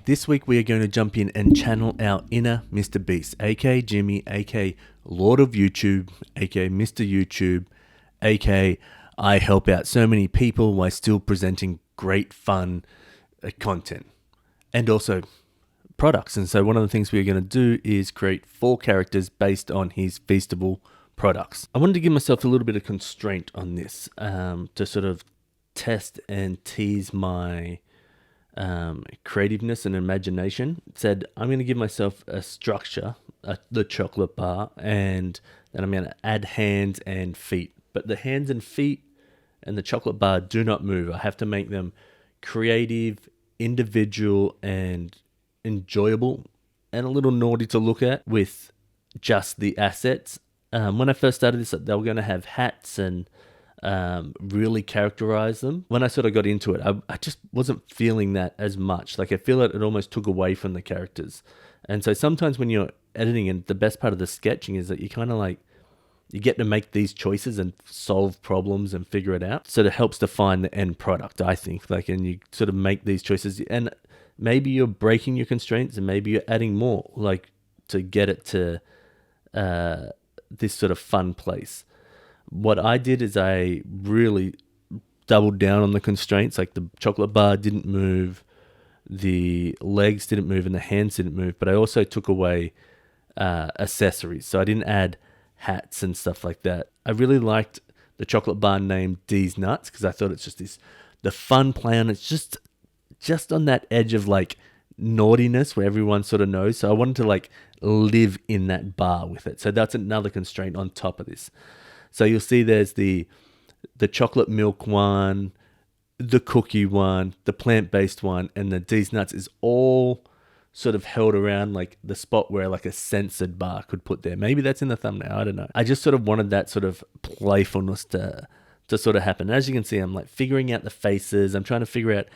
This week we are going to jump in and channel our inner Mr. Beast, aka Jimmy, aka Lord of YouTube, aka Mr. YouTube, aka I help out so many people while still presenting great fun content and also products. And so one of the things we're going to do is create 4 characters based on his Feastable products. I wanted to give myself a little bit of constraint on this to sort of test and tease my creativeness and imagination. Said I'm going to give myself a structure, the chocolate bar, and then I'm going to add hands and feet. But the hands and feet and the chocolate bar do not move. I have to make them creative, individual, and enjoyable, and a little naughty to look at with just the assets. When I first started this, they were going to have hats and really characterize them. When I sort of got into it, I just wasn't feeling that as much. Like I feel like it almost took away from the characters. And so sometimes when you're editing, and the best part of the sketching is that you kind of like, you get to make these choices and solve problems and figure it out. So it helps define the end product, I think. Like, and you sort of make these choices, and maybe you're breaking your constraints, and maybe you're adding more, like to get it to this sort of fun place. What I did is I really doubled down on the constraints. Like the chocolate bar didn't move, the legs didn't move, and the hands didn't move. But I also took away accessories. So I didn't add hats and stuff like that. I really liked the chocolate bar named D's Nuts because I thought it's just the fun play on. It's just on that edge of like naughtiness where everyone sort of knows. So I wanted to like live in that bar with it. So that's another constraint on top of this. So you'll see there's the chocolate milk one, the cookie one, the plant-based one, and the D's Nuts is all sort of held around like the spot where like a censored bar could put there. Maybe that's in the thumbnail, I don't know. I just sort of wanted that sort of playfulness to sort of happen. As you can see, I'm like figuring out the faces. I'm trying to figure out,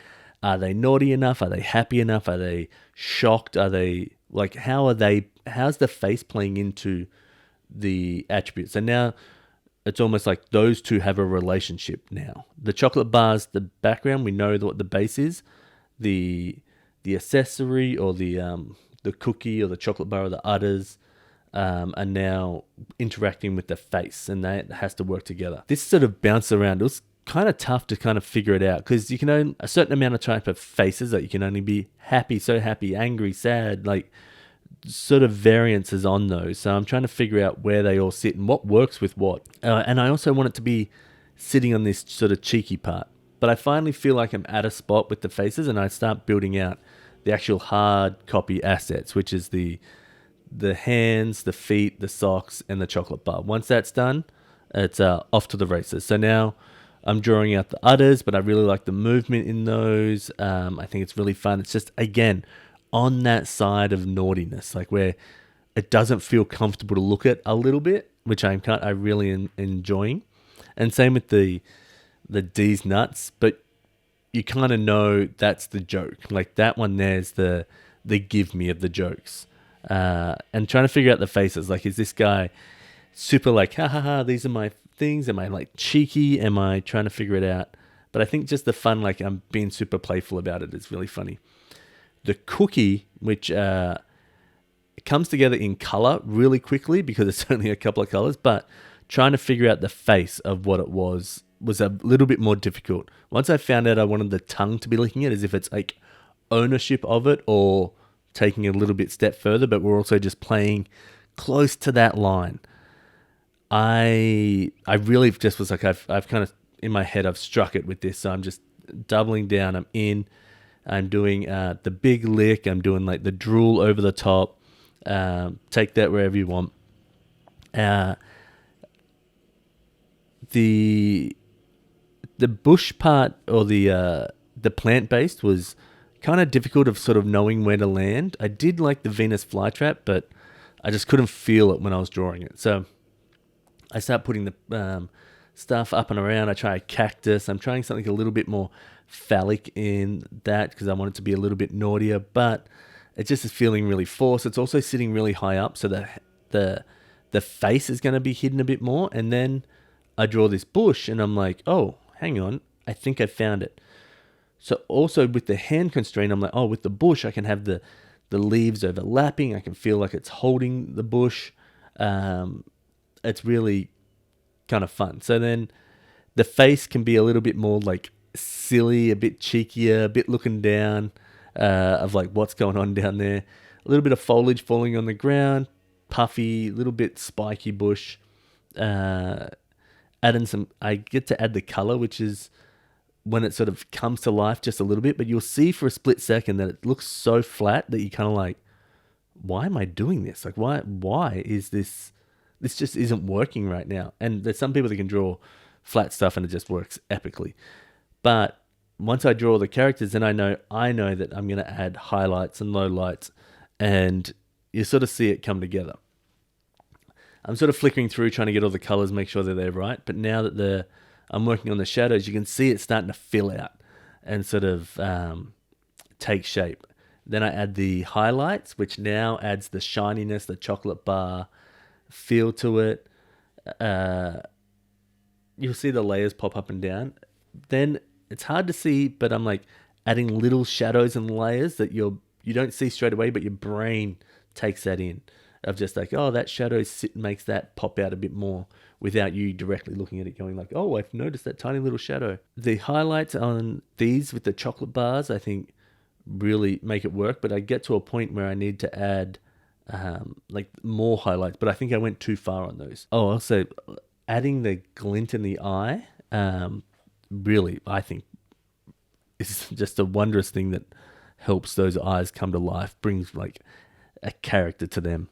are they naughty enough? Are they happy enough? Are they shocked? Are they like, how's the face playing into the attributes? And now it's almost like those two have a relationship now. The chocolate bar's the background. We know what the base is. The accessory or the cookie or the chocolate bar or the udders are now interacting with the face, and that has to work together. This sort of bounced around. It was kind of tough to kind of figure it out because you can own a certain amount of type of faces that you can only be happy, so happy, angry, sad, like sort of variances on those. So I'm trying to figure out where they all sit and what works with what. And I also want it to be sitting on this sort of cheeky part. But I finally feel like I'm at a spot with the faces, and I start building out the actual hard copy assets, which is the hands, the feet, the socks, and the chocolate bar. Once that's done, it's off to the races. So now I'm drawing out the udders, but I really like the movement in those. I think it's really fun. It's just, again, on that side of naughtiness, like where it doesn't feel comfortable to look at a little bit, which I'm really enjoying. And same with the D's Nuts, but you kind of know that's the joke. Like that one there's the give me of the jokes. And trying to figure out the faces. Like, is this guy super like, ha ha ha, these are my things? Am I like cheeky? Am I trying to figure it out? But I think just the fun, like I'm being super playful about it, is really funny. The cookie, which comes together in color really quickly because it's only a couple of colors, but trying to figure out the face of what it was a little bit more difficult. Once I found out I wanted the tongue to be licking it, as if it's like ownership of it or taking it a little bit step further, but we're also just playing close to that line. I really just was like, I've kind of, in my head, I've struck it with this, so I'm just doubling down. I'm doing the big lick. I'm doing like the drool over the top. Take that wherever you want. The bush part or the plant-based was kind of difficult of sort of knowing where to land. I did like the Venus flytrap, but I just couldn't feel it when I was drawing it. So I start putting the stuff up and around. I try a cactus. I'm trying something a little bit more phallic in that because I want it to be a little bit naughtier, but it just is feeling really forced. It's also sitting really high up, so the face is going to be hidden a bit more. And then I draw this bush, and I'm like, oh, hang on, I think I found it. So also with the hand constraint, I'm like, oh, with the bush, I can have the leaves overlapping. I can feel like it's holding the bush. It's really kind of fun. So then the face can be a little bit more like silly, a bit cheekier, a bit looking down, of like what's going on down there. A little bit of foliage falling on the ground, puffy, little bit spiky bush. Adding some, I get to add the color, which is when it sort of comes to life just a little bit, but you'll see for a split second that it looks so flat that you kind of like, why am I doing this? Like, why is this just isn't working right now? And there's some people that can draw flat stuff and it just works epically. But once I draw the characters, then I know that I'm going to add highlights and lowlights, and you sort of see it come together. I'm sort of flickering through trying to get all the colors, make sure that they're right. But now that I'm working on the shadows, you can see it starting to fill out and sort of take shape. Then I add the highlights, which now adds the shininess, the chocolate bar feel to it. You'll see the layers pop up and down. Then it's hard to see, but I'm like adding little shadows and layers that you don't see straight away, but your brain takes that in. Of just like, oh, that shadow makes that pop out a bit more without you directly looking at it going like, oh, I've noticed that tiny little shadow. The highlights on these with the chocolate bars, I think, really make it work, but I get to a point where I need to add like more highlights, but I think I went too far on those. Oh, also adding the glint in the eye, really, I think is just a wondrous thing that helps those eyes come to life, brings like a character to them.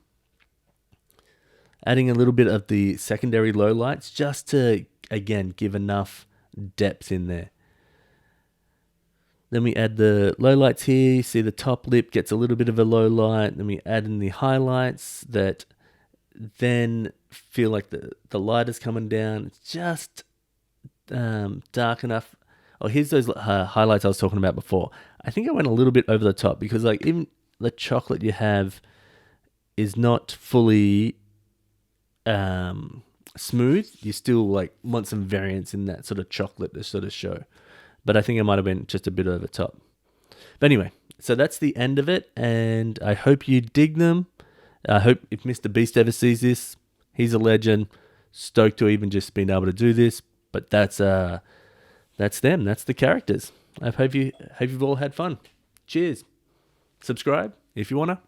Adding a little bit of the secondary lowlights just to, again, give enough depth in there. Then we add the lowlights here. You see the top lip gets a little bit of a low light. Then we add in the highlights that then feel like the light is coming down. It's just dark enough. Oh, here's those highlights I was talking about before. I think I went a little bit over the top because like even the chocolate you have is not fully smooth. You still like want some variance in that sort of chocolate to sort of show. But I think it might have been just a bit over the top. But anyway, so that's the end of it, and I hope you dig them. I hope if Mr. Beast ever sees this, he's a legend. Stoked to even just been able to do this. But that's them. That's the characters. I hope you've all had fun. Cheers. Subscribe if you wanna.